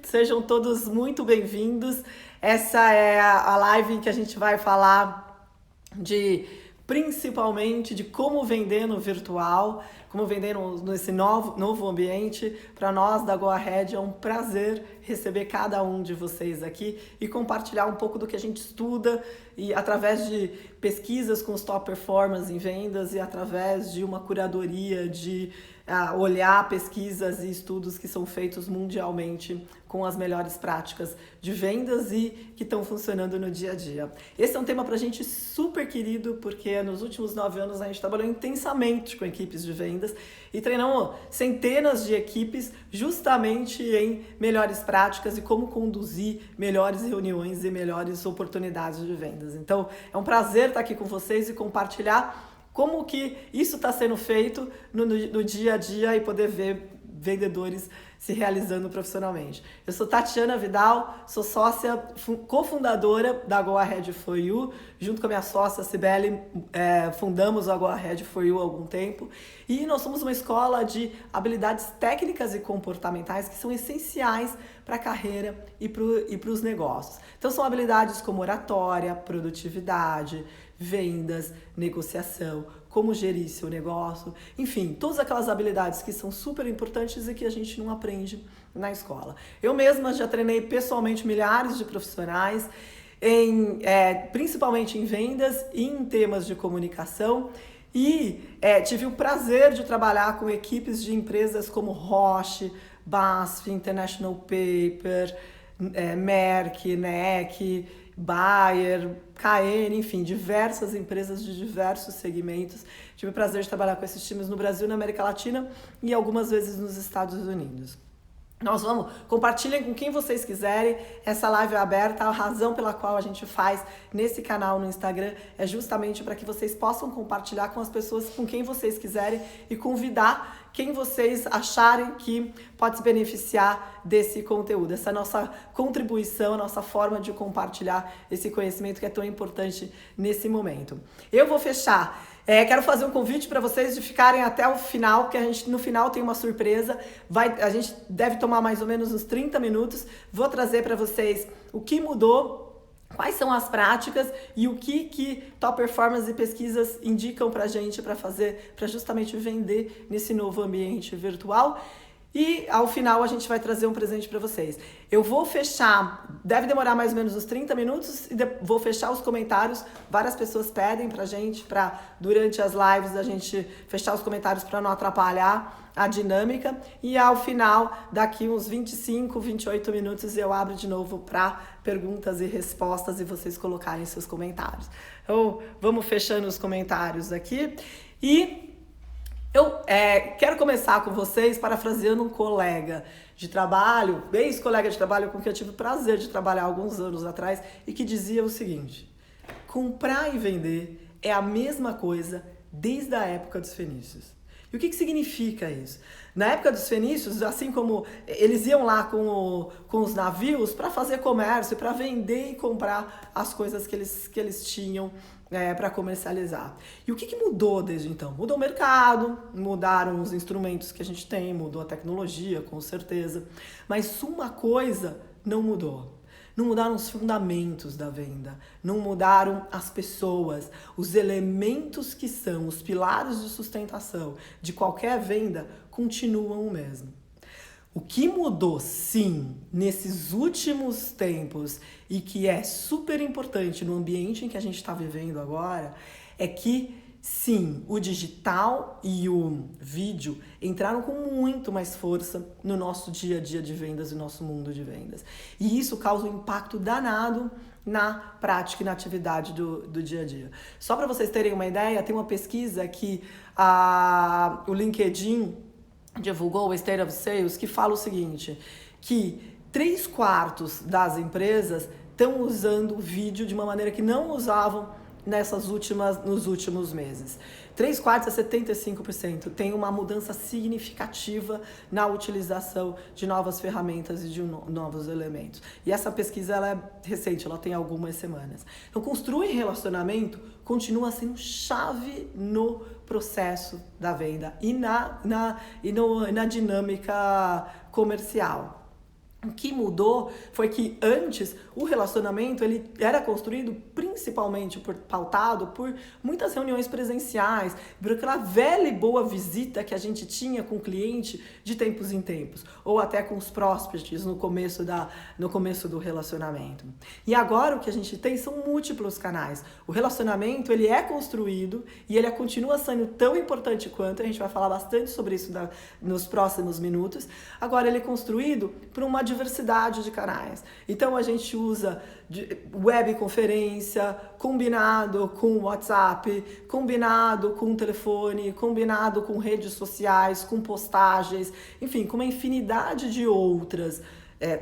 Sejam todos muito bem-vindos. Essa é a live em que a gente vai falar principalmente de como vender no virtual, como vender nesse novo ambiente. Para nós da Go Ahead é um prazer receber cada um de vocês aqui e compartilhar um pouco do que a gente estuda e através de pesquisas com os top performers em vendas e através de uma curadoria de olhar pesquisas e estudos que são feitos mundialmente com as melhores práticas de vendas e que estão funcionando no dia a dia. Esse é um tema para a gente super querido, porque nos últimos 9 anos a gente trabalhou intensamente com equipes de vendas e treinamos centenas de equipes justamente em melhores práticas e como conduzir melhores reuniões e melhores oportunidades de vendas. Então, é um prazer estar aqui com vocês e compartilhar como que isso está sendo feito no dia a dia e poder ver vendedores se realizando profissionalmente. Eu sou Tatiana Vidal, sou sócia cofundadora da Go Ahead For You, junto com a minha sócia Cibele, fundamos a Go Ahead For You há algum tempo, e nós somos uma escola de habilidades técnicas e comportamentais que são essenciais para a carreira e para os negócios. Então são habilidades como oratória, produtividade, vendas, negociação, como gerir seu negócio, enfim, todas aquelas habilidades que são super importantes e que a gente não aprende na escola. Eu mesma já treinei pessoalmente milhares de profissionais, principalmente em vendas e em temas de comunicação, e tive o prazer de trabalhar com equipes de empresas como Roche, BASF, International Paper, Merck, NEC, Bayer, KN, enfim, diversas empresas de diversos segmentos. Tive o prazer de trabalhar com esses times no Brasil, na América Latina e algumas vezes nos Estados Unidos. Compartilhem com quem vocês quiserem, essa live é aberta, a razão pela qual a gente faz nesse canal no Instagram é justamente para que vocês possam compartilhar com as pessoas com quem vocês quiserem e convidar quem vocês acharem que pode se beneficiar desse conteúdo, essa nossa contribuição, a nossa forma de compartilhar esse conhecimento que é tão importante nesse momento. Eu vou fechar. Quero fazer um convite para vocês de ficarem até o final, porque no final tem uma surpresa. A gente deve tomar mais ou menos uns 30 minutos. Vou trazer para vocês o que mudou, quais são as práticas e o que top performance e pesquisas indicam para a gente para fazer, para justamente vender nesse novo ambiente virtual. E ao final a gente vai trazer um presente para vocês. Eu vou fechar, deve demorar mais ou menos uns 30 minutos e vou fechar os comentários. Várias pessoas pedem pra gente, durante as lives, a gente fechar os comentários para não atrapalhar a dinâmica. E ao final, daqui uns 25, 28 minutos, eu abro de novo para perguntas e respostas e vocês colocarem seus comentários. Então, vamos fechando os comentários aqui. E eu quero começar com vocês parafraseando um colega de trabalho, ex-colega de trabalho com quem eu tive o prazer de trabalhar alguns anos atrás e que dizia o seguinte: comprar e vender é a mesma coisa desde a época dos fenícios. E o que significa isso? Na época dos fenícios, assim como eles iam lá com os navios para fazer comércio, para vender e comprar as coisas que eles tinham para comercializar. E o que mudou desde então? Mudou o mercado, mudaram os instrumentos que a gente tem, mudou a tecnologia, com certeza. Mas uma coisa não mudou. Não mudaram os fundamentos da venda, não mudaram as pessoas, os elementos que são os pilares de sustentação de qualquer venda continuam o mesmo. O que mudou, sim, nesses últimos tempos e que é super importante no ambiente em que a gente está vivendo agora é que, sim, o digital e o vídeo entraram com muito mais força no nosso dia a dia de vendas e no nosso mundo de vendas. E isso causa um impacto danado na prática e na atividade do dia a dia. Só para vocês terem uma ideia, tem uma pesquisa que o LinkedIn divulgou, o State of Sales, que fala o seguinte, que 3/4 das empresas estão usando o vídeo de uma maneira que não usavam nos últimos meses. 3/4 a 75% tem uma mudança significativa na utilização de novas ferramentas e de novos elementos. E essa pesquisa ela é recente, ela tem algumas semanas. Então, construir relacionamento continua sendo chave no processo da venda e na dinâmica comercial. O que mudou foi que antes o relacionamento ele era construído principalmente pautado por muitas reuniões presenciais, por aquela velha e boa visita que a gente tinha com o cliente de tempos em tempos, ou até com os prospects no começo do relacionamento. E agora o que a gente tem são múltiplos canais. O relacionamento ele é construído e ele continua sendo tão importante quanto, a gente vai falar bastante sobre isso nos próximos minutos. Agora ele é construído por uma diversidade de canais. Então a gente usa webconferência, combinado com WhatsApp, combinado com telefone, combinado com redes sociais, com postagens, enfim, com uma infinidade de outras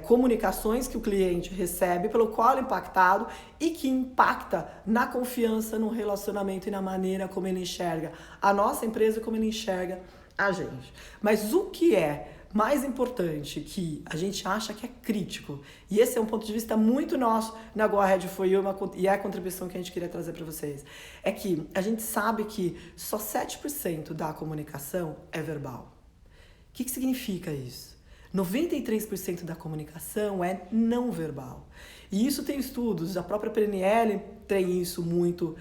comunicações que o cliente recebe, pelo qual é impactado e que impacta na confiança, no relacionamento e na maneira como ele enxerga a nossa empresa e como ele enxerga a gente. Mas o que é mais importante, que a gente acha que é crítico, e esse é um ponto de vista muito nosso na Go Ahead For You, e é a contribuição que a gente queria trazer para vocês, é que a gente sabe que só 7% da comunicação é verbal. O que significa isso? 93% da comunicação é não verbal. E isso tem estudos, a própria PNL tem isso muito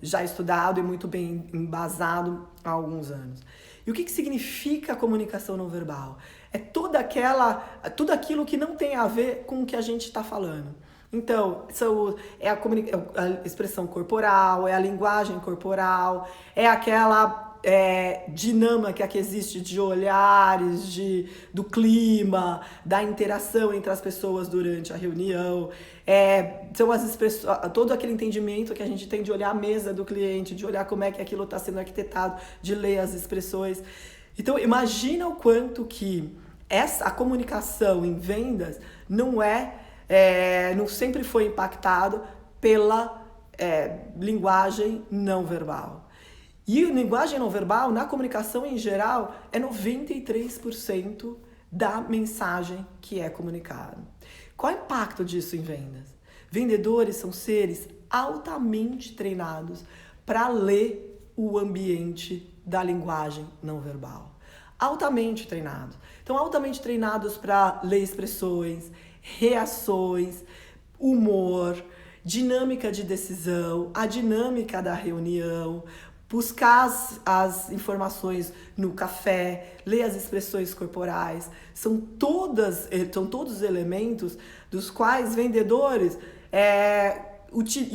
já estudado e muito bem embasado há alguns anos. E o que significa a comunicação não verbal? É tudo aquilo que não tem a ver com o que a gente está falando. Então, é a expressão corporal, é a linguagem corporal, é aquela dinâmica que existe de olhares, do clima, da interação entre as pessoas durante a reunião, são as expressões, todo aquele entendimento que a gente tem de olhar a mesa do cliente, de olhar como é que aquilo está sendo arquitetado, de ler as expressões. Então, imagina o quanto que a comunicação em vendas não sempre foi impactado pela linguagem não verbal. E a linguagem não verbal, na comunicação em geral, é 93% da mensagem que é comunicada. Qual é o impacto disso em vendas? Vendedores são seres altamente treinados para ler o ambiente da linguagem não verbal. Altamente treinados. Então, altamente treinados para ler expressões, reações, humor, dinâmica de decisão, a dinâmica da reunião, buscar as informações no café, ler as expressões corporais, são todos os elementos dos quais vendedores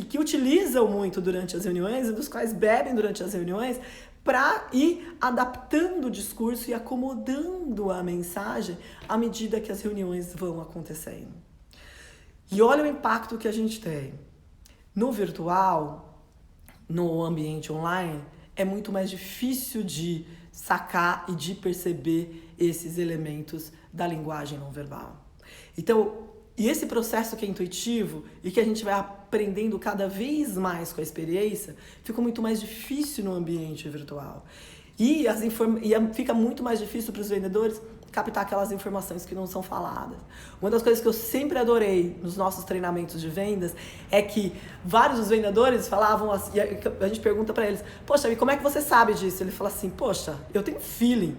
que utilizam muito durante as reuniões e dos quais bebem durante as reuniões para ir adaptando o discurso e acomodando a mensagem à medida que as reuniões vão acontecendo. E olha o impacto que a gente tem. No virtual, no ambiente online, é muito mais difícil de sacar e de perceber esses elementos da linguagem não verbal. Então, e esse processo que é intuitivo e que a gente vai aprendendo cada vez mais com a experiência, fica muito mais difícil no ambiente virtual. E fica muito mais difícil para os vendedores captar aquelas informações que não são faladas. Uma das coisas que eu sempre adorei nos nossos treinamentos de vendas é que vários dos vendedores falavam assim, e a gente pergunta para eles, poxa, e como é que você sabe disso? Ele fala assim, poxa, eu tenho feeling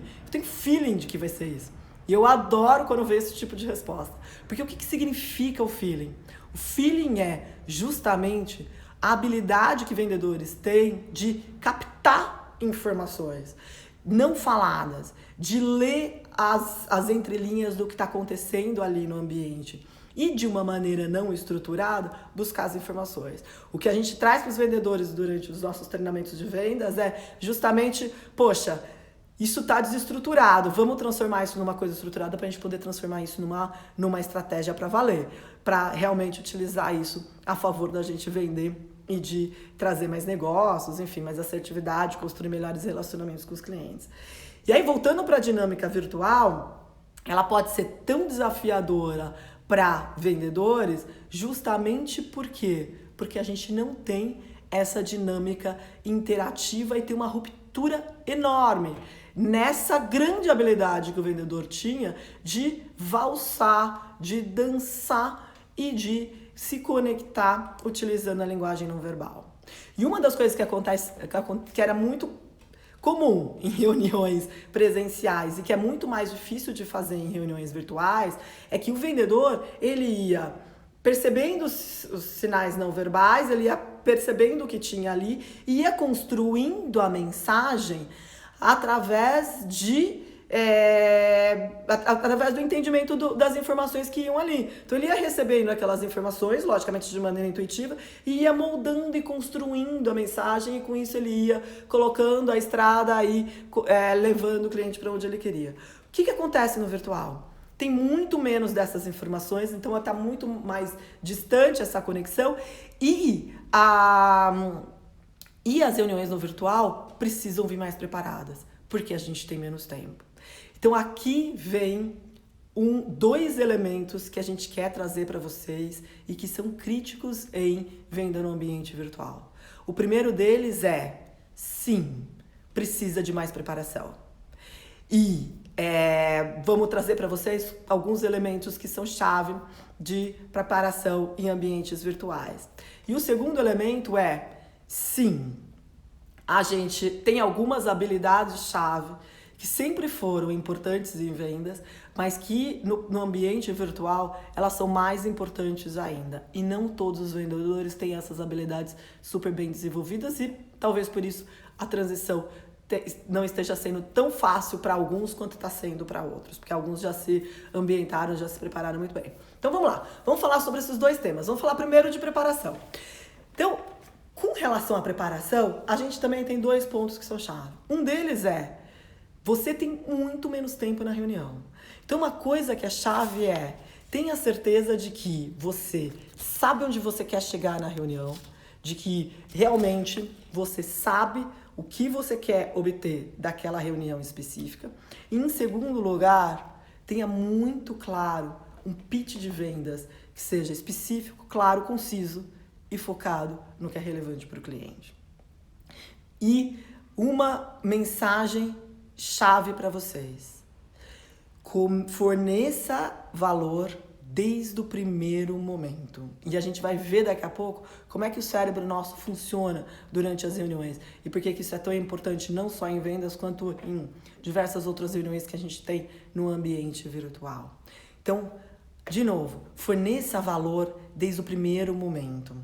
de que vai ser isso. E eu adoro quando eu vejo esse tipo de resposta. Porque o que significa o feeling? O feeling é justamente a habilidade que vendedores têm de captar informações não faladas, de ler as entrelinhas do que está acontecendo ali no ambiente e, de uma maneira não estruturada, buscar as informações. O que a gente traz para os vendedores durante os nossos treinamentos de vendas é justamente, poxa, isso está desestruturado, vamos transformar isso numa coisa estruturada para a gente poder transformar isso numa estratégia para valer, para realmente utilizar isso a favor da gente vender e de trazer mais negócios, enfim, mais assertividade, construir melhores relacionamentos com os clientes. E aí, voltando para a dinâmica virtual, ela pode ser tão desafiadora para vendedores justamente porque a gente não tem essa dinâmica interativa e tem uma ruptura enorme nessa grande habilidade que o vendedor tinha de valsar, de dançar e de se conectar utilizando a linguagem não verbal. E uma das coisas que acontece, que era muito comum em reuniões presenciais e que é muito mais difícil de fazer em reuniões virtuais, é que o vendedor, ele ia percebendo os sinais não verbais, ele ia percebendo o que tinha ali e ia construindo a mensagem através através do entendimento das informações que iam ali. Então ele ia recebendo aquelas informações, logicamente de maneira intuitiva, e ia moldando e construindo a mensagem, e com isso ele ia colocando a estrada aí, levando o cliente para onde ele queria. O que acontece no virtual? Tem muito menos dessas informações, então está muito mais distante essa conexão, e as reuniões no virtual precisam vir mais preparadas, porque a gente tem menos tempo. Então aqui vem dois elementos que a gente quer trazer para vocês e que são críticos em venda no ambiente virtual. O primeiro deles é, sim, precisa de mais preparação. E vamos trazer para vocês alguns elementos que são chave de preparação em ambientes virtuais. E o segundo elemento é, sim, a gente tem algumas habilidades-chave que sempre foram importantes em vendas, mas que no ambiente virtual elas são mais importantes ainda. E não todos os vendedores têm essas habilidades super bem desenvolvidas e talvez por isso a transição não esteja sendo tão fácil para alguns quanto está sendo para outros, porque alguns já se ambientaram, já se prepararam muito bem. Então vamos lá, vamos falar sobre esses dois temas. Vamos falar primeiro de preparação. Então, com relação à preparação, a gente também tem dois pontos que são chave. Um deles é, você tem muito menos tempo na reunião. Então uma coisa que é chave é, tenha certeza de que você sabe onde você quer chegar na reunião, de que realmente você sabe o que você quer obter daquela reunião específica. E em segundo lugar, tenha muito claro um pitch de vendas que seja específico, claro, conciso e focado no que é relevante para o cliente. E uma mensagem chave para vocês. Forneça valor desde o primeiro momento. E a gente vai ver daqui a pouco como é que o cérebro nosso funciona durante as reuniões. E por que isso é tão importante não só em vendas, quanto em diversas outras reuniões que a gente tem no ambiente virtual. Então, de novo, forneça valor desde o primeiro momento.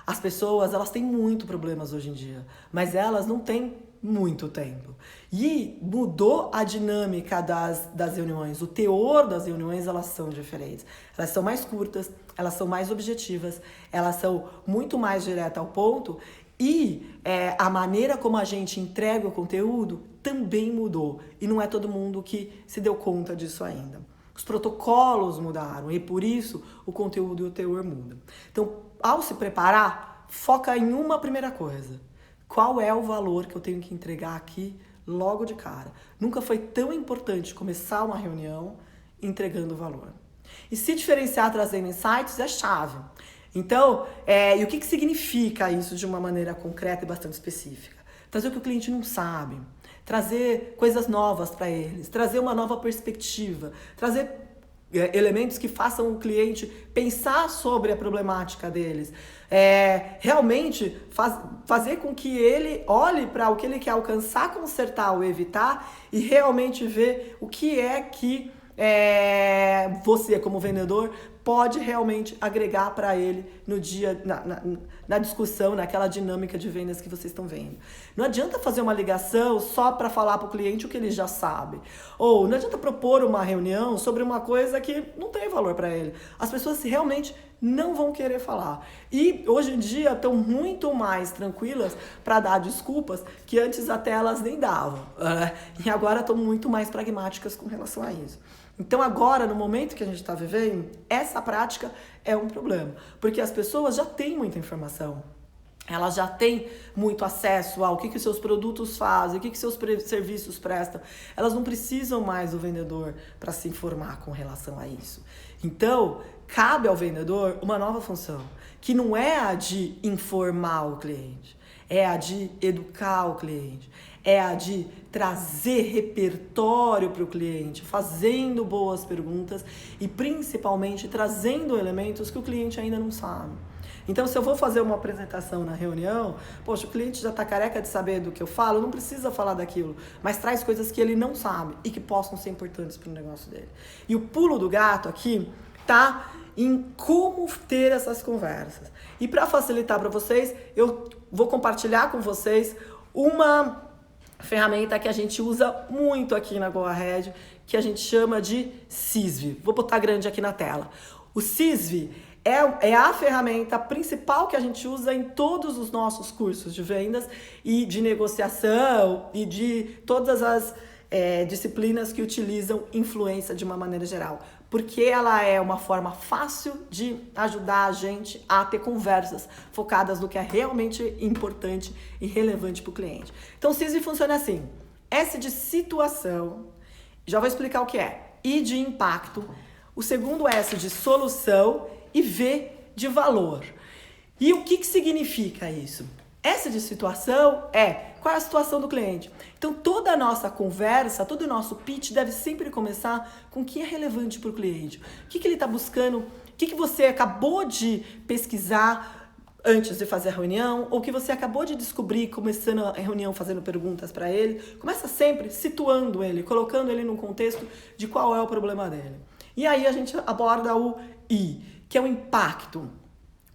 As pessoas, elas têm muito problemas hoje em dia, mas elas não têm muito tempo. E mudou a dinâmica das reuniões. O teor das reuniões, elas são diferentes. Elas são mais curtas, elas são mais objetivas, elas são muito mais diretas ao ponto e a maneira como a gente entrega o conteúdo também mudou. E não é todo mundo que se deu conta disso ainda. Os protocolos mudaram e por isso o conteúdo e o teor mudam. Então, ao se preparar, foca em uma primeira coisa. Qual é o valor que eu tenho que entregar aqui logo de cara? Nunca foi tão importante começar uma reunião entregando valor. E se diferenciar trazendo insights é chave. Então, e o que significa isso de uma maneira concreta e bastante específica? Trazer o que o cliente não sabe, trazer coisas novas para eles, trazer uma nova perspectiva, trazer elementos que façam o cliente pensar sobre a problemática deles. Realmente fazer com que ele olhe para o que ele quer alcançar, consertar ou evitar e realmente ver o que é que você, como vendedor, pode realmente agregar para ele no dia, na discussão, naquela dinâmica de vendas que vocês estão vendo. Não adianta fazer uma ligação só para falar para o cliente o que ele já sabe. Ou não adianta propor uma reunião sobre uma coisa que não tem valor para ele. As pessoas realmente não vão querer falar. E hoje em dia estão muito mais tranquilas para dar desculpas que antes até elas nem davam. E agora estão muito mais pragmáticas com relação a isso. Então agora, no momento que a gente está vivendo, essa prática é um problema. Porque as pessoas já têm muita informação. Elas já têm muito acesso ao que os seus produtos fazem, o que seus serviços prestam. Elas não precisam mais do vendedor para se informar com relação a isso. Então, cabe ao vendedor uma nova função, que não é a de informar o cliente, é a de educar o cliente, é a de trazer repertório para o cliente, fazendo boas perguntas e principalmente trazendo elementos que o cliente ainda não sabe. Então, se eu vou fazer uma apresentação na reunião, poxa, o cliente já está careca de saber do que eu falo, não precisa falar daquilo, mas traz coisas que ele não sabe e que possam ser importantes para o negócio dele. E o pulo do gato aqui tá em como ter essas conversas. E para facilitar para vocês, eu vou compartilhar com vocês uma ferramenta que a gente usa muito aqui na Go Ahead, que a gente chama de CISV. Vou botar grande aqui na tela. O CISV é a ferramenta principal que a gente usa em todos os nossos cursos de vendas e de negociação e de todas as disciplinas que utilizam influência de uma maneira geral. Porque ela é uma forma fácil de ajudar a gente a ter conversas focadas no que é realmente importante e relevante para o cliente. Então, o CISV funciona assim. S de situação, já vou explicar o que é. I de impacto, o segundo S de solução e V de valor. E o que significa isso? S de situação é qual é a situação do cliente. Então, toda a nossa conversa, todo o nosso pitch deve sempre começar com o que é relevante para o cliente. O que ele está buscando, o que você acabou de pesquisar antes de fazer a reunião, ou que você acabou de descobrir começando a reunião fazendo perguntas para ele. Começa sempre situando ele, colocando ele num contexto de qual é o problema dele. E aí a gente aborda o I, que é o impacto.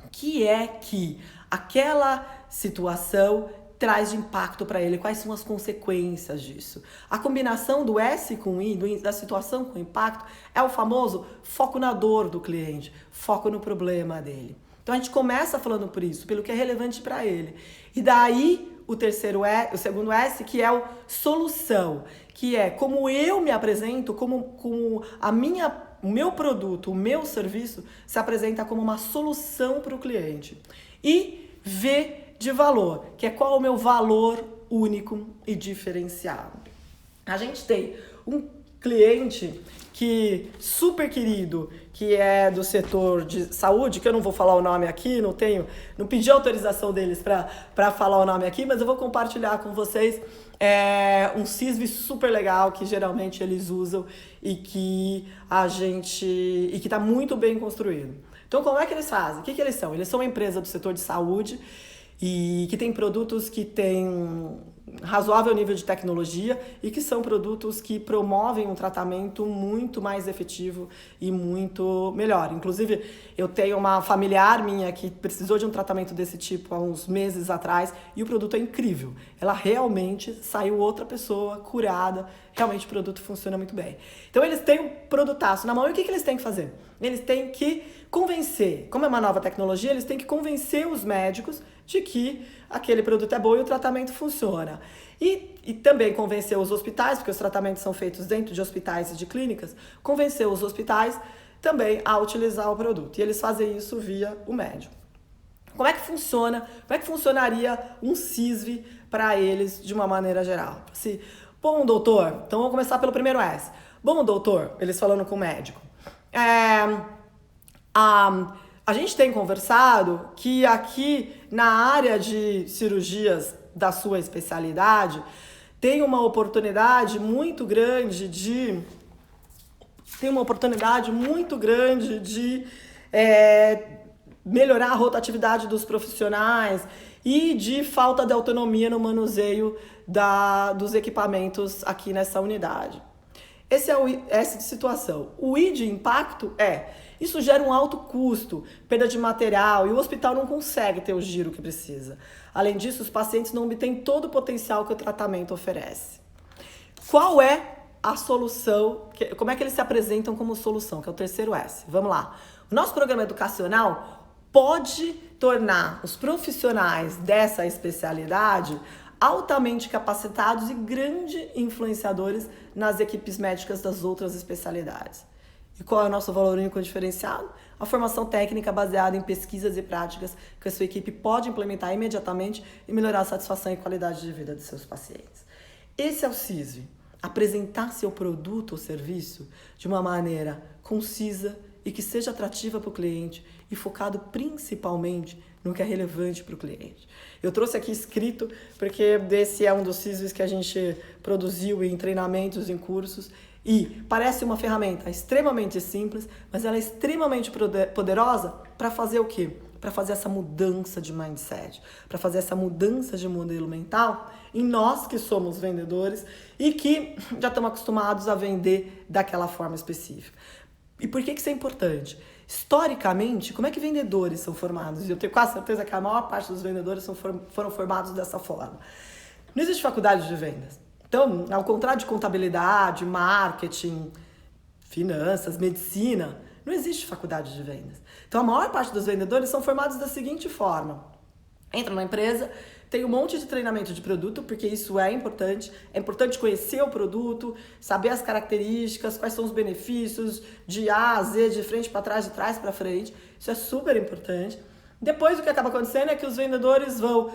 O que é que aquela situação traz de impacto para ele? Quais são as consequências disso? A combinação do S com o I, da situação com o impacto, é o famoso foco na dor do cliente, foco no problema dele. Então a gente começa falando por isso, pelo que é relevante para ele. E daí o segundo S, que é o solução, que é como eu me apresento, como o meu produto, o meu serviço se apresenta como uma solução para o cliente. E V de valor, que é qual é o meu valor único e diferenciado. A gente tem um cliente super querido, que é do setor de saúde, que eu não vou falar o nome aqui, não pedi autorização deles para falar o nome aqui, mas eu vou compartilhar com vocês um CISV super legal que geralmente eles usam e que está muito bem construído. Então, como é que eles fazem? O que eles são? Eles são uma empresa do setor de saúde e que tem produtos que têm razoável nível de tecnologia e que são produtos que promovem um tratamento muito mais efetivo e muito melhor. Inclusive, eu tenho uma familiar minha que precisou de um tratamento desse tipo há uns meses atrás e o produto é incrível. Ela realmente saiu outra pessoa curada, realmente o produto funciona muito bem. Então, eles têm um produtaço na mão e o que eles têm que fazer? Eles têm que convencer, como é uma nova tecnologia, eles têm que convencer os médicos de que aquele produto é bom e o tratamento funciona. E também convencer os hospitais, porque os tratamentos são feitos dentro de hospitais e de clínicas, convencer os hospitais também a utilizar o produto. E eles fazem isso via o médico. Como é que funciona? Como é que funcionaria um CISV para eles de uma maneira geral? Bom, doutor, então vamos começar pelo primeiro S. Bom, doutor, eles falando com o médico. A gente tem conversado que aqui na área de cirurgias da sua especialidade tem uma oportunidade muito grande de melhorar a rotatividade dos profissionais e de falta de autonomia no manuseio dos equipamentos aqui nessa unidade. Esse é o S de situação. O I de impacto isso gera um alto custo, perda de material e o hospital não consegue ter o giro que precisa. Além disso, os pacientes não obtêm todo o potencial que o tratamento oferece. Qual é a solução? Como é que eles se apresentam como solução? Que é o terceiro S. Vamos lá. O nosso programa educacional pode tornar os profissionais dessa especialidade altamente capacitados e grandes influenciadores nas equipes médicas das outras especialidades. E qual é o nosso valor único diferenciado? A formação técnica baseada em pesquisas e práticas que a sua equipe pode implementar imediatamente e melhorar a satisfação e qualidade de vida de seus pacientes. Esse é o CISV. Apresentar seu produto ou serviço de uma maneira concisa e que seja atrativa para o cliente e focado principalmente no que é relevante para o cliente. Eu trouxe aqui escrito porque esse é um dos CISVs que a gente produziu em treinamentos, em cursos, e parece uma ferramenta extremamente simples, mas ela é extremamente poderosa para fazer o quê? para fazer essa mudança de mindset, para fazer essa mudança de modelo mental em nós que somos vendedores e que já estamos acostumados a vender daquela forma específica. E por que isso é importante? Historicamente, como é que vendedores são formados? E eu tenho quase certeza que a maior parte dos vendedores foram formados dessa forma. Não existe faculdade de vendas. Então, ao contrário de contabilidade, marketing, finanças, medicina, não existe faculdade de vendas. Então, a maior parte dos vendedores são formados da seguinte forma. Entra na empresa, tem um monte de treinamento de produto, porque isso é importante. É importante conhecer o produto, saber as características, quais são os benefícios, de A a Z, de frente para trás, de trás para frente. Isso é super importante. Depois, o que acaba acontecendo é que os vendedores vão...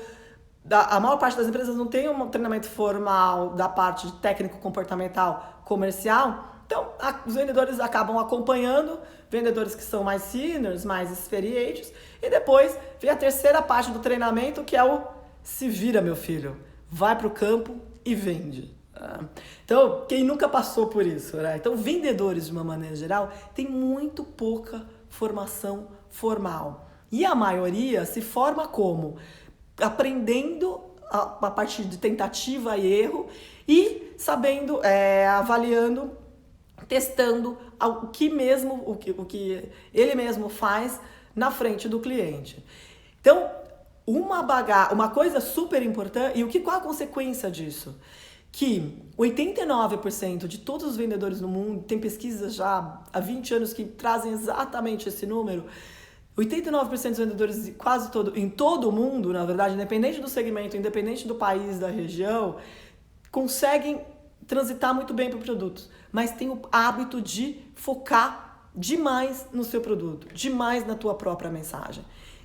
A maior parte das empresas não tem um treinamento formal da parte de técnico comportamental comercial. Então, os vendedores acabam acompanhando vendedores que são mais seniors, mais experientes. E depois vem a terceira parte do treinamento, que é o se vira, meu filho. Vai para o campo e vende. Então, quem nunca passou por isso, né? Então, vendedores, de uma maneira geral, tem muito pouca formação formal. E a maioria se forma como? Aprendendo a partir de tentativa e erro e sabendo, avaliando, testando o que ele mesmo faz na frente do cliente. Então, uma coisa super importante, e qual a consequência disso? Que 89% de todos os vendedores no mundo, tem pesquisas já há 20 anos que trazem exatamente esse número, 89% dos vendedores em todo o mundo, na verdade, independente do segmento, independente do país, da região, conseguem transitar muito bem para produtos, mas tem o hábito de focar demais no seu produto, demais na tua própria mensagem.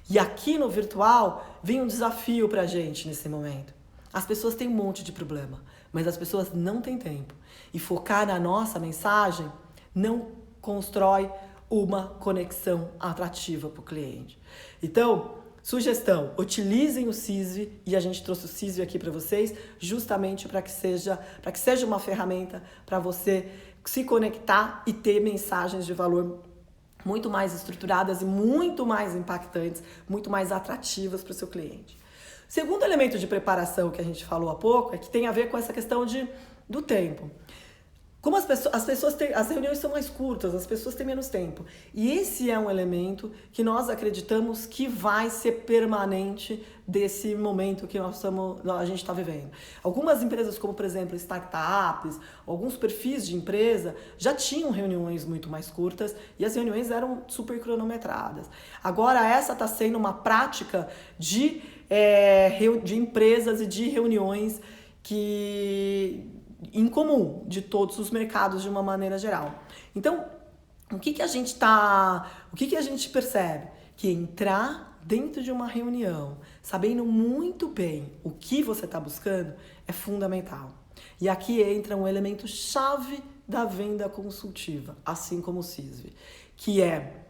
E aqui no virtual vem um desafio para a gente nesse momento. As pessoas têm um monte de problema, mas as pessoas não têm tempo. E focar na nossa mensagem não constrói uma conexão atrativa para o cliente. Então, sugestão, utilizem o CISV, e a gente trouxe o CISV aqui para vocês, justamente para que seja uma ferramenta para você se conectar e ter mensagens de valor muito mais estruturadas e muito mais impactantes, muito mais atrativas para o seu cliente. Segundo elemento de preparação que a gente falou há pouco é que tem a ver com essa questão do tempo. Como as reuniões são mais curtas, as pessoas têm menos tempo. E esse é um elemento que nós acreditamos que vai ser permanente desse momento que a gente está vivendo. Algumas empresas, como por exemplo startups, alguns perfis de empresa, já tinham reuniões muito mais curtas e as reuniões eram super cronometradas. Agora essa está sendo uma prática de empresas e de reuniões em comum de todos os mercados de uma maneira geral. Então, o que a gente percebe? Que entrar dentro de uma reunião, sabendo muito bem o que você está buscando, é fundamental. E aqui entra um elemento chave da venda consultiva, assim como o CISV, que é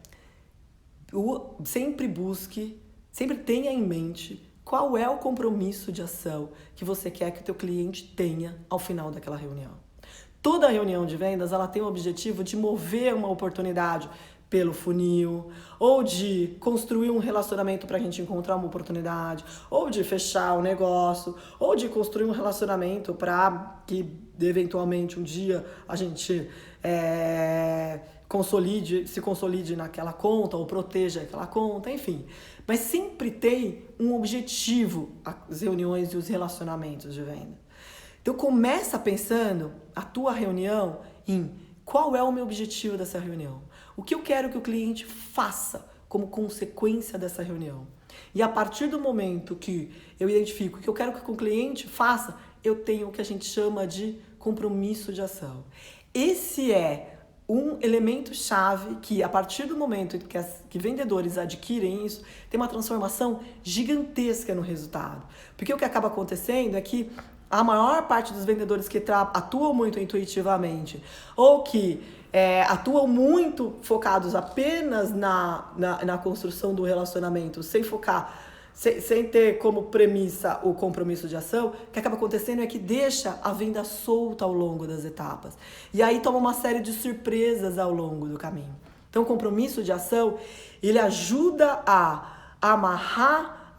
sempre tenha em mente qual é o compromisso de ação que você quer que o teu cliente tenha ao final daquela reunião. Toda reunião de vendas, ela tem o objetivo de mover uma oportunidade pelo funil, ou de construir um relacionamento para a gente encontrar uma oportunidade, ou de fechar o negócio, ou de construir um relacionamento para que, eventualmente, um dia a gente se consolide naquela conta ou proteja aquela conta, enfim. Mas sempre tem um objetivo as reuniões e os relacionamentos de venda. Então começa pensando a tua reunião em qual é o meu objetivo dessa reunião. O que eu quero que o cliente faça como consequência dessa reunião. E a partir do momento que eu identifico o que eu quero que o cliente faça, eu tenho o que a gente chama de compromisso de ação. Esse é um elemento chave que, a partir do momento que vendedores adquirem isso, tem uma transformação gigantesca no resultado. Porque o que acaba acontecendo é que a maior parte dos vendedores que atuam muito intuitivamente ou que atuam muito focados apenas na construção do relacionamento, sem ter como premissa o compromisso de ação, o que acaba acontecendo é que deixa a venda solta ao longo das etapas. E aí toma uma série de surpresas ao longo do caminho. Então o compromisso de ação, ele ajuda a amarrar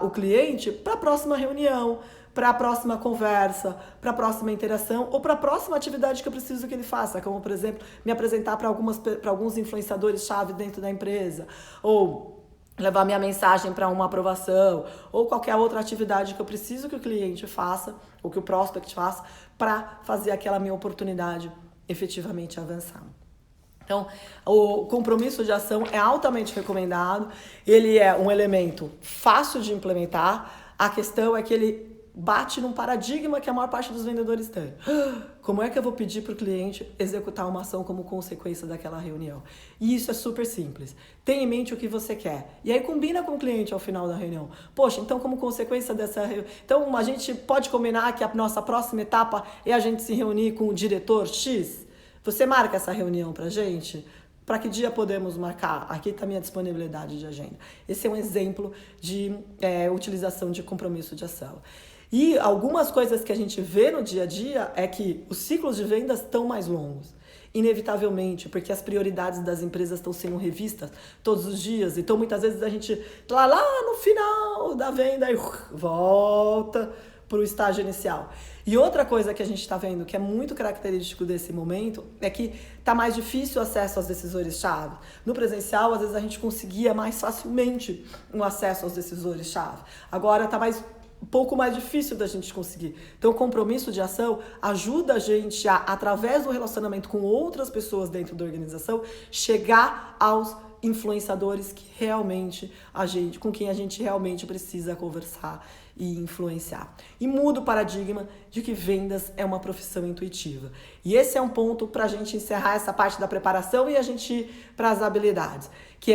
o cliente para a próxima reunião, para a próxima conversa, para a próxima interação ou para a próxima atividade que eu preciso que ele faça, como, por exemplo, me apresentar para alguns influenciadores-chave dentro da empresa, ou levar minha mensagem para uma aprovação, ou qualquer outra atividade que eu preciso que o cliente faça, ou que o prospect faça, para fazer aquela minha oportunidade efetivamente avançar. Então, o compromisso de ação é altamente recomendado, ele é um elemento fácil de implementar, a questão é que ele bate num paradigma que a maior parte dos vendedores tem. Como é que eu vou pedir para o cliente executar uma ação como consequência daquela reunião? E isso é super simples. Tenha em mente o que você quer. E aí combina com o cliente ao final da reunião. Poxa, então como consequência dessa reunião... Então a gente pode combinar que a nossa próxima etapa é a gente se reunir com o diretor X? Você marca essa reunião pra gente? Para que dia podemos marcar? Aqui está a minha disponibilidade de agenda. Esse é um exemplo de utilização de compromisso de ação. E algumas coisas que a gente vê no dia a dia é que os ciclos de vendas estão mais longos. Inevitavelmente, porque as prioridades das empresas estão sendo revistas todos os dias. Então, muitas vezes a gente tá lá no final da venda e volta para o estágio inicial. E outra coisa que a gente está vendo, que é muito característico desse momento, é que está mais difícil o acesso aos decisores-chave. No presencial, às vezes a gente conseguia mais facilmente o acesso aos decisores-chave. Agora está um pouco mais difícil da gente conseguir. Então, o compromisso de ação ajuda a gente a, através do relacionamento com outras pessoas dentro da organização, chegar aos influenciadores que realmente com quem a gente realmente precisa conversar e influenciar. E muda o paradigma de que vendas é uma profissão intuitiva. E esse é um ponto para a gente encerrar essa parte da preparação e a gente ir para as habilidades, que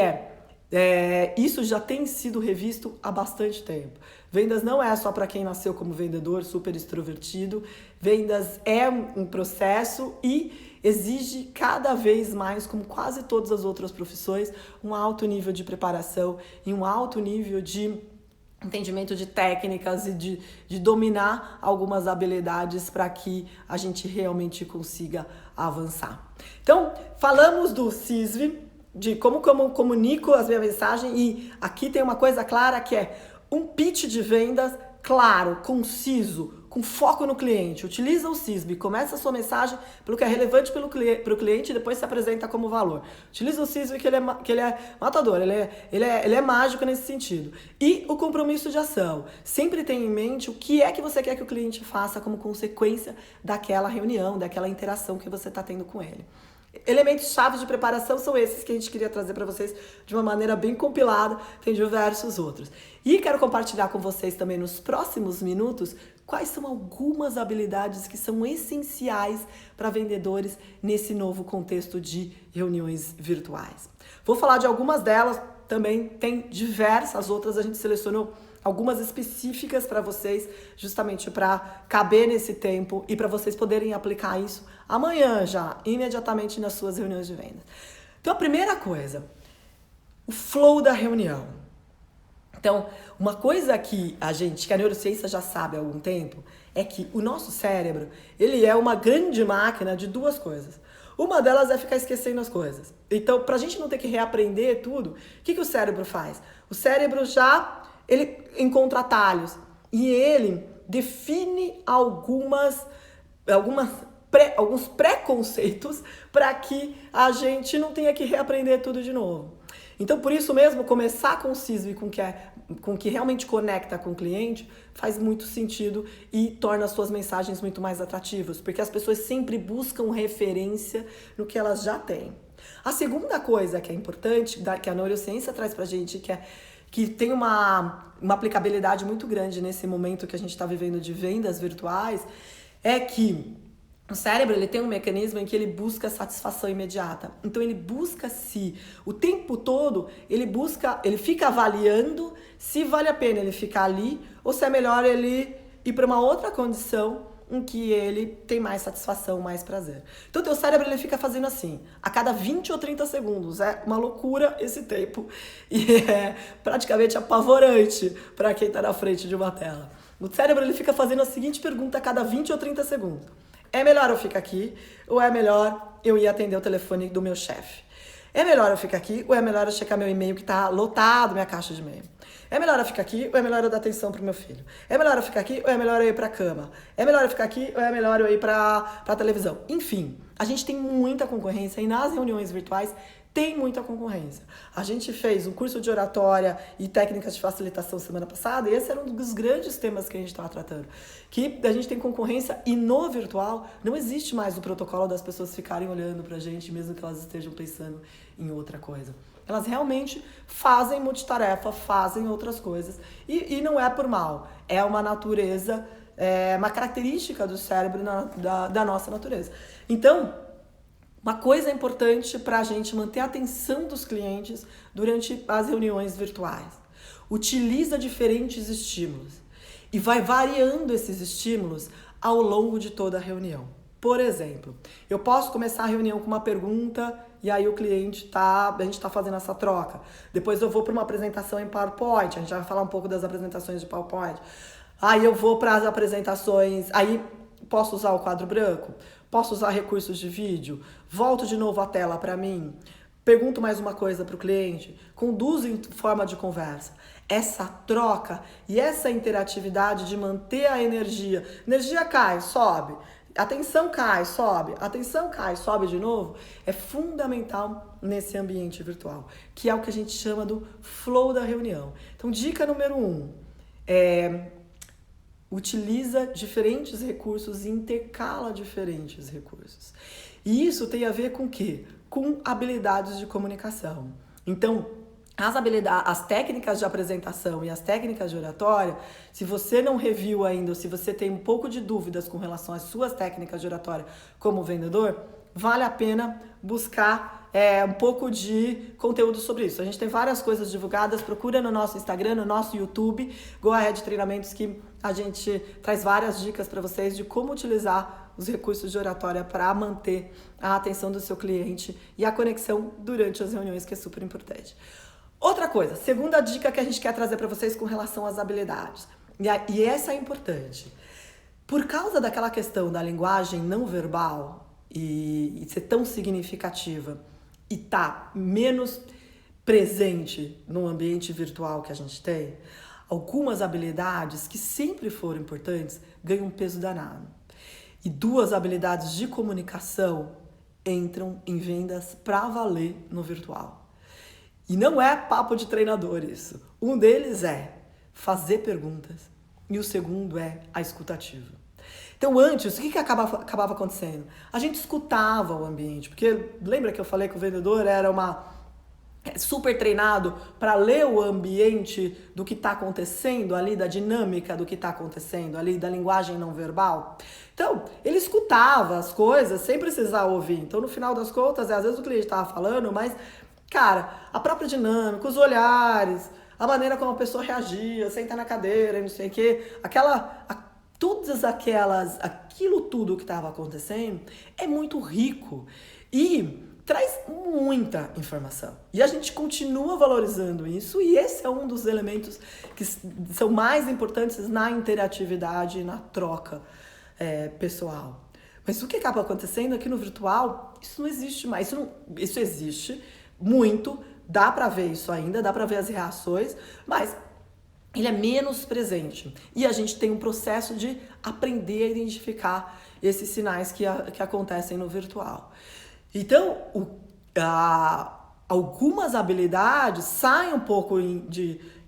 isso já tem sido revisto há bastante tempo. Vendas não é só para quem nasceu como vendedor, super extrovertido. Vendas é um processo e exige cada vez mais, como quase todas as outras profissões, um alto nível de preparação e um alto nível de entendimento de técnicas e de dominar algumas habilidades para que a gente realmente consiga avançar. Então, falamos do CISV, de como comunico as minhas mensagens, e aqui tem uma coisa clara que é um pitch de vendas claro, conciso, com foco no cliente. Utiliza o CISB, começa a sua mensagem pelo que é relevante para o cliente e depois se apresenta como valor. Utiliza o CISB que ele é matador, ele é mágico nesse sentido. E o compromisso de ação. Sempre tenha em mente o que é que você quer que o cliente faça como consequência daquela reunião, daquela interação que você está tendo com ele. Elementos chaves de preparação são esses que a gente queria trazer para vocês de uma maneira bem compilada, tem diversos outros. E quero compartilhar com vocês também nos próximos minutos quais são algumas habilidades que são essenciais para vendedores nesse novo contexto de reuniões virtuais. Vou falar de algumas delas, também tem diversas outras, a gente selecionou algumas específicas para vocês, justamente para caber nesse tempo e para vocês poderem aplicar isso amanhã já, imediatamente nas suas reuniões de vendas. Então, a primeira coisa, o flow da reunião. Então, uma coisa que a neurociência já sabe há algum tempo, é que o nosso cérebro, ele é uma grande máquina de duas coisas. Uma delas é ficar esquecendo as coisas. Então, para a gente não ter que reaprender tudo, o que o cérebro faz? O cérebro ele encontra atalhos e ele define alguns preconceitos para que a gente não tenha que reaprender tudo de novo. Então, por isso mesmo, começar com o CISV, com o que realmente conecta com o cliente, faz muito sentido e torna as suas mensagens muito mais atrativas, porque as pessoas sempre buscam referência no que elas já têm. A segunda coisa que é importante, que a neurociência traz pra gente, que tem uma aplicabilidade muito grande nesse momento que a gente está vivendo de vendas virtuais, é que o cérebro ele tem um mecanismo em que ele busca satisfação imediata. Então ele busca o tempo todo, ele fica avaliando se vale a pena ele ficar ali ou se é melhor ele ir para uma outra condição em que ele tem mais satisfação, mais prazer. Então o teu cérebro ele fica fazendo assim, a cada 20 ou 30 segundos. É uma loucura esse tempo e é praticamente apavorante para quem está na frente de uma tela. O cérebro ele fica fazendo a seguinte pergunta a cada 20 ou 30 segundos. É melhor eu ficar aqui ou é melhor eu ir atender o telefone do meu chefe? É melhor eu ficar aqui ou é melhor eu checar meu e-mail que tá lotado, minha caixa de e-mail? É melhor eu ficar aqui ou é melhor eu dar atenção pro meu filho? É melhor eu ficar aqui ou é melhor eu ir pra cama? É melhor eu ficar aqui ou é melhor eu ir pra televisão? Enfim, a gente tem muita concorrência e nas reuniões virtuais tem muita concorrência. A gente fez um curso de oratória e técnicas de facilitação semana passada e esse era um dos grandes temas que a gente estava tratando. Que a gente tem concorrência e no virtual não existe mais o protocolo das pessoas ficarem olhando pra gente, mesmo que elas estejam pensando em outra coisa. Elas realmente fazem multitarefa, fazem outras coisas. E não é por mal, é uma natureza, é uma característica do cérebro da nossa natureza. Então, uma coisa importante para a gente manter a atenção dos clientes durante as reuniões virtuais. Utiliza diferentes estímulos e vai variando esses estímulos ao longo de toda a reunião. Por exemplo, eu posso começar a reunião com uma pergunta e aí o cliente a gente está fazendo essa troca. Depois eu vou para uma apresentação em PowerPoint, a gente vai falar um pouco das apresentações de PowerPoint. Aí eu vou para as apresentações, aí posso usar o quadro branco, posso usar recursos de vídeo, volto de novo a tela para mim, pergunto mais uma coisa para o cliente, conduzo em forma de conversa. Essa troca e essa interatividade de manter a energia cai, sobe, atenção cai, sobe de novo, é fundamental nesse ambiente virtual, que é o que a gente chama do flow da reunião. Então, dica número 1, utiliza diferentes recursos e intercala diferentes recursos. E isso tem a ver com o quê? Com habilidades de comunicação. Então, as técnicas de apresentação e as técnicas de oratória, se você não reviu ainda, ou se você tem um pouco de dúvidas com relação às suas técnicas de oratória como vendedor, vale a pena buscar um pouco de conteúdo sobre isso. A gente tem várias coisas divulgadas, procura no nosso Instagram, no nosso YouTube, Go Ahead Treinamentos, que a gente traz várias dicas para vocês de como utilizar os recursos de oratória para manter a atenção do seu cliente e a conexão durante as reuniões, que é super importante. Outra coisa, segunda dica que a gente quer trazer para vocês com relação às habilidades, e essa é importante. Por causa daquela questão da linguagem não verbal e ser tão significativa e tá menos presente no ambiente virtual que a gente tem, algumas habilidades que sempre foram importantes ganham um peso danado. E 2 habilidades de comunicação entram em vendas para valer no virtual. E não é papo de treinador isso. Um deles é fazer perguntas e o segundo é a escutativa. Então antes, o que acabava acontecendo? A gente escutava o ambiente, porque lembra que eu falei que o vendedor era super treinado para ler o ambiente do que está acontecendo ali, da dinâmica do que está acontecendo ali, da linguagem não verbal. Então, ele escutava as coisas sem precisar ouvir. Então, no final das contas, às vezes o cliente estava falando, mas, cara, a própria dinâmica, os olhares, a maneira como a pessoa reagia, sentar na cadeira e não sei o quê, aquilo tudo que estava acontecendo é muito rico e traz muita informação. E a gente continua valorizando isso e esse é um dos elementos que são mais importantes na interatividade e na troca pessoal. Mas o que acaba acontecendo aqui no virtual, isso não existe mais. Isso existe muito, dá para ver isso ainda, dá para ver as reações, mas ele é menos presente. E a gente tem um processo de aprender a identificar esses sinais que acontecem no virtual. Então, algumas habilidades saem um pouco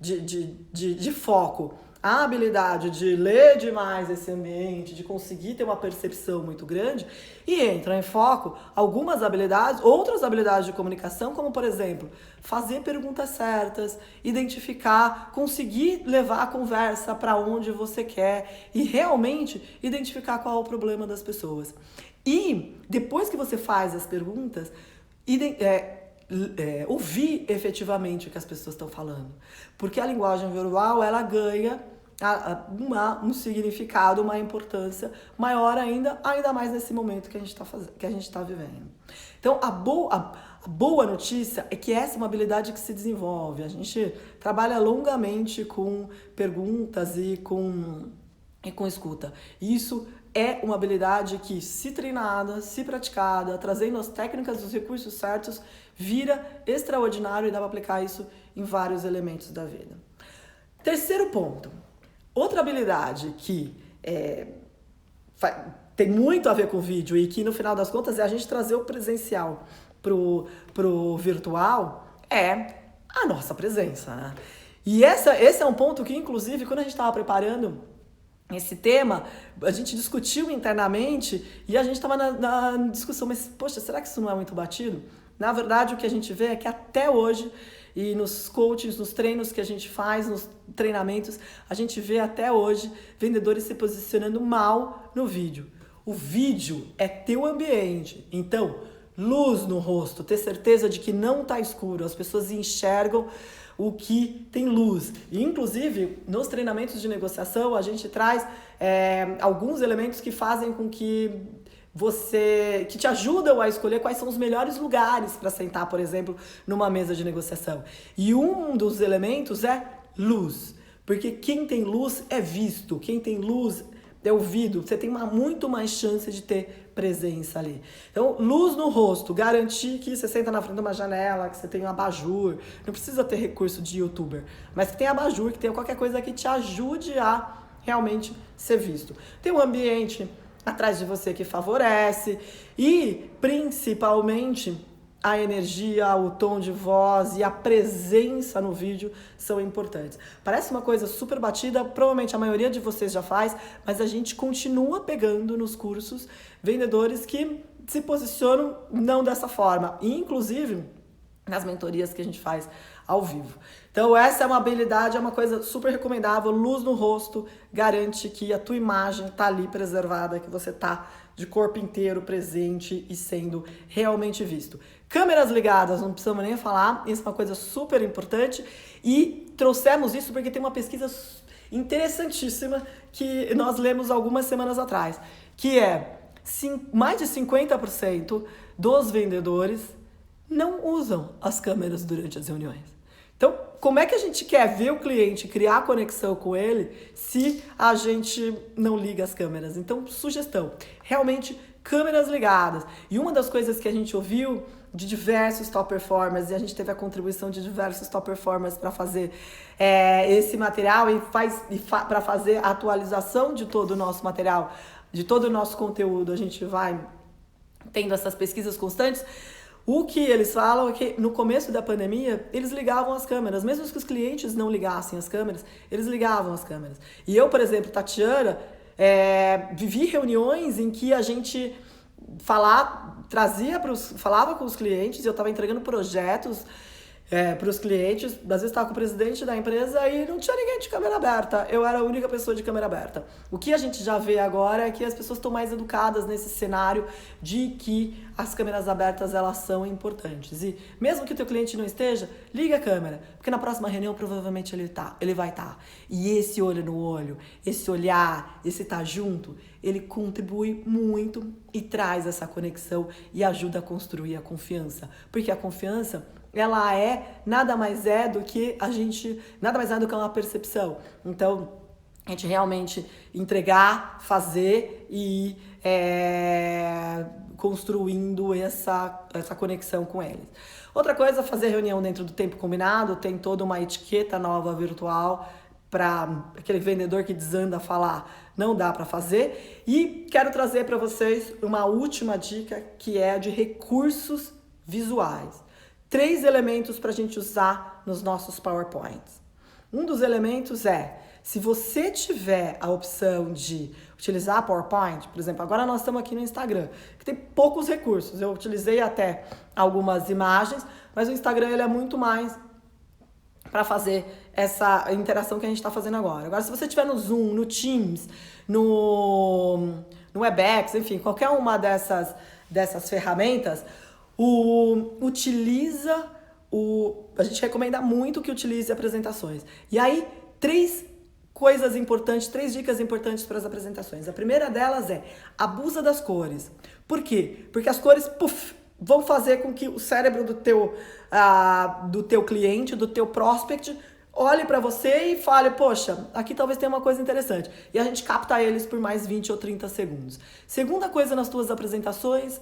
de foco. A habilidade de ler demais esse ambiente, de conseguir ter uma percepção muito grande e entra em foco algumas habilidades, outras habilidades de comunicação, como por exemplo, fazer perguntas certas, identificar, conseguir levar a conversa para onde você quer e realmente identificar qual é o problema das pessoas. E depois que você faz as perguntas, ouvir efetivamente o que as pessoas estão falando. Porque a linguagem verbal, ela ganha um significado, uma importância maior ainda mais nesse momento que a gente está vivendo. Então, a boa notícia é que essa é uma habilidade que se desenvolve. A gente trabalha longamente com perguntas e com escuta. Isso é uma habilidade que, se treinada, se praticada, trazendo as técnicas, os recursos certos, vira extraordinário e dá para aplicar isso em vários elementos da vida. Terceiro ponto, outra habilidade que tem muito a ver com o vídeo e que no final das contas é a gente trazer o presencial pro virtual, é a nossa presença, né? E esse é um ponto que, inclusive, quando a gente estava preparando esse tema, a gente discutiu internamente e a gente estava na discussão, mas, poxa, será que isso não é muito batido? Na verdade, o que a gente vê é que até hoje, e nos coachings, nos treinos que a gente faz, nos treinamentos, a gente vê até hoje vendedores se posicionando mal no vídeo. O vídeo é teu ambiente, então, luz no rosto, ter certeza de que não está escuro, as pessoas enxergam o que tem luz. E, inclusive, nos treinamentos de negociação, a gente traz alguns elementos que fazem com que que te ajudam a escolher quais são os melhores lugares para sentar, por exemplo, numa mesa de negociação. E um dos elementos é luz, porque quem tem luz é visto, quem tem luz é ouvido, você tem muito mais chance de ter presença ali. Então, luz no rosto, garantir que você senta na frente de uma janela, que você tem um abajur, não precisa ter recurso de youtuber, mas que tem abajur, que tenha qualquer coisa que te ajude a realmente ser visto. Tem um ambiente atrás de você que favorece e, principalmente, a energia, o tom de voz e a presença no vídeo são importantes. Parece uma coisa super batida, provavelmente a maioria de vocês já faz, mas a gente continua pegando nos cursos vendedores que se posicionam não dessa forma, e, inclusive nas mentorias que a gente faz ao vivo. Então essa é uma habilidade, é uma coisa super recomendável, luz no rosto, garante que a tua imagem tá ali preservada, que você tá de corpo inteiro presente e sendo realmente visto. Câmeras ligadas, não precisamos nem falar, isso é uma coisa super importante e trouxemos isso porque tem uma pesquisa interessantíssima que nós lemos algumas semanas atrás, que é mais de 50% dos vendedores não usam as câmeras durante as reuniões. Então, como é que a gente quer ver o cliente, criar conexão com ele, se a gente não liga as câmeras? Então, sugestão, realmente câmeras ligadas. E uma das coisas que a gente ouviu de diversos top performers, e a gente teve a contribuição de diversos top performers para fazer esse material e para fazer a atualização de todo o nosso material, de todo o nosso conteúdo, a gente vai tendo essas pesquisas constantes. O que eles falam é que no começo da pandemia, eles ligavam as câmeras. Mesmo que os clientes não ligassem as câmeras, eles ligavam as câmeras. E eu, por exemplo, Tatiana, vivi reuniões em que a gente falava com os clientes, eu estava entregando projetos para os clientes, às vezes estava com o presidente da empresa e não tinha ninguém de câmera aberta, eu era a única pessoa de câmera aberta. O que a gente já vê agora é que as pessoas estão mais educadas nesse cenário de que as câmeras abertas elas são importantes. E mesmo que o teu cliente não esteja, liga a câmera, porque na próxima reunião provavelmente ele vai estar. E esse olho no olho, esse olhar, esse estar junto, ele contribui muito e traz essa conexão e ajuda a construir a confiança. Porque a confiança ela nada mais é do que uma percepção. Então, a gente realmente entregar, fazer e construindo essa conexão com eles. Outra coisa, fazer reunião dentro do tempo combinado, tem toda uma etiqueta nova virtual para aquele vendedor que desanda a falar, não dá para fazer. E quero trazer para vocês uma última dica que é de recursos visuais. 3 elementos para a gente usar nos nossos PowerPoints. Um dos elementos se você tiver a opção de utilizar PowerPoint, por exemplo, agora nós estamos aqui no Instagram, que tem poucos recursos. Eu utilizei até algumas imagens, mas o Instagram ele é muito mais para fazer essa interação que a gente está fazendo agora. Agora, se você estiver no Zoom, no Teams, no Webex, enfim, qualquer uma dessas ferramentas, a gente recomenda muito que utilize apresentações. E aí, 3 dicas importantes para as apresentações. A primeira delas abusa das cores. Por quê? Porque as cores, vão fazer com que o cérebro do teu cliente, do teu prospect, olhe para você e fale, poxa, aqui talvez tenha uma coisa interessante. E a gente capta eles por mais 20 ou 30 segundos. Segunda coisa nas tuas apresentações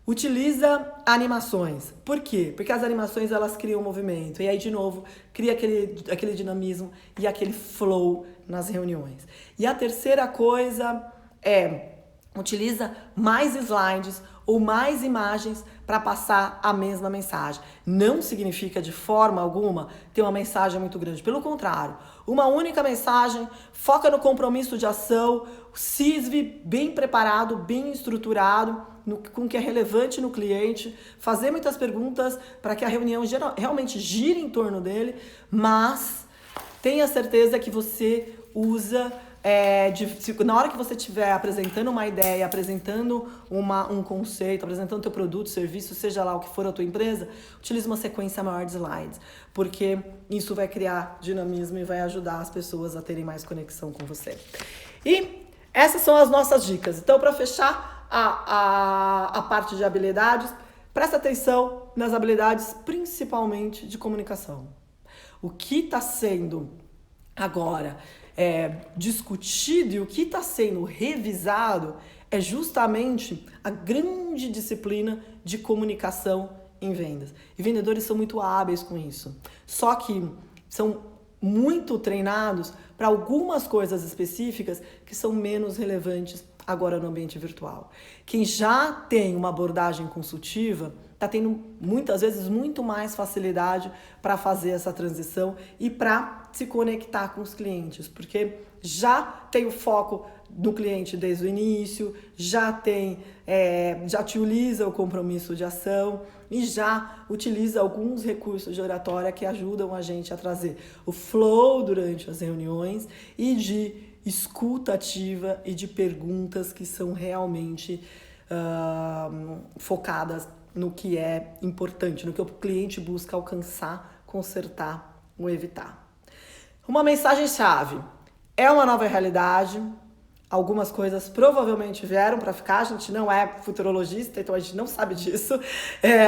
Utiliza animações. Por quê? Porque as animações elas criam movimento. E aí, de novo, cria aquele dinamismo e aquele flow nas reuniões. E a terceira coisa é utiliza mais slides ou mais imagens para passar a mesma mensagem. Não significa de forma alguma ter uma mensagem muito grande. Pelo contrário, uma única mensagem, foca no compromisso de ação, o CISV bem preparado, bem estruturado, com o que é relevante no cliente, fazer muitas perguntas para que a reunião realmente gire em torno dele, mas tenha certeza que você usa, na hora que você estiver apresentando uma ideia, apresentando um conceito, apresentando teu produto, serviço, seja lá o que for a tua empresa, utilize uma sequência maior de slides, porque isso vai criar dinamismo e vai ajudar as pessoas a terem mais conexão com você. E essas são as nossas dicas. Então, para fechar a parte de habilidades, presta atenção nas habilidades principalmente de comunicação. O que está sendo agora discutido e o que está sendo revisado é justamente a grande disciplina de comunicação em vendas. E vendedores são muito hábeis com isso. Só que são muito treinados para algumas coisas específicas que são menos relevantes agora no ambiente virtual. Quem já tem uma abordagem consultiva está tendo muitas vezes muito mais facilidade para fazer essa transição e para se conectar com os clientes, porque já tem o foco do cliente desde o início, já te utiliza o compromisso de ação e já utiliza alguns recursos de oratória que ajudam a gente a trazer o flow durante as reuniões e de escuta ativa e de perguntas que são realmente focadas no que é importante, no que o cliente busca alcançar, consertar ou evitar. Uma mensagem-chave: é uma nova realidade, algumas coisas provavelmente vieram para ficar, a gente não é futurologista, então a gente não sabe disso,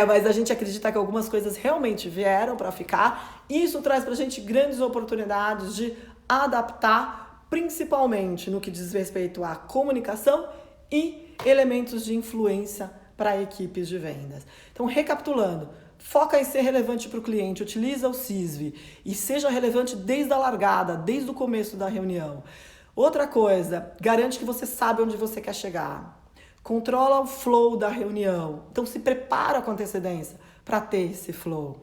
mas a gente acredita que algumas coisas realmente vieram para ficar, e isso traz para a gente grandes oportunidades de adaptar, principalmente no que diz respeito à comunicação e elementos de influência para equipes de vendas. Então, recapitulando, foca em ser relevante para o cliente, utiliza o CISV e seja relevante desde a largada, desde o começo da reunião. Outra coisa, garante que você sabe onde você quer chegar. Controla o flow da reunião. Então, se prepara com antecedência para ter esse flow.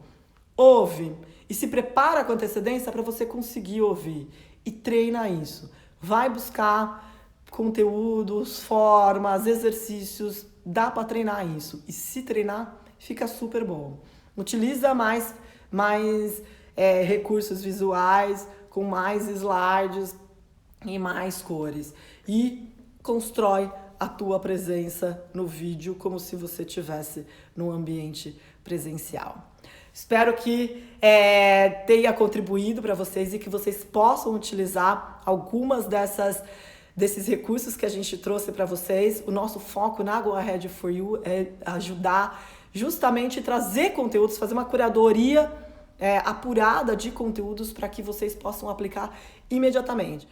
Ouve e se prepara com antecedência para você conseguir ouvir. E treina isso. Vai buscar conteúdos, formas, exercícios. Dá para treinar isso. E se treinar, fica super bom. Utiliza mais recursos visuais, com mais slides e mais cores. E constrói a tua presença no vídeo como se você estivesse no ambiente presencial. Espero que tenha contribuído para vocês e que vocês possam utilizar algumas desses recursos que a gente trouxe para vocês. O nosso foco na Go Ahead For You é ajudar justamente trazer conteúdos, fazer uma curadoria apurada de conteúdos para que vocês possam aplicar imediatamente.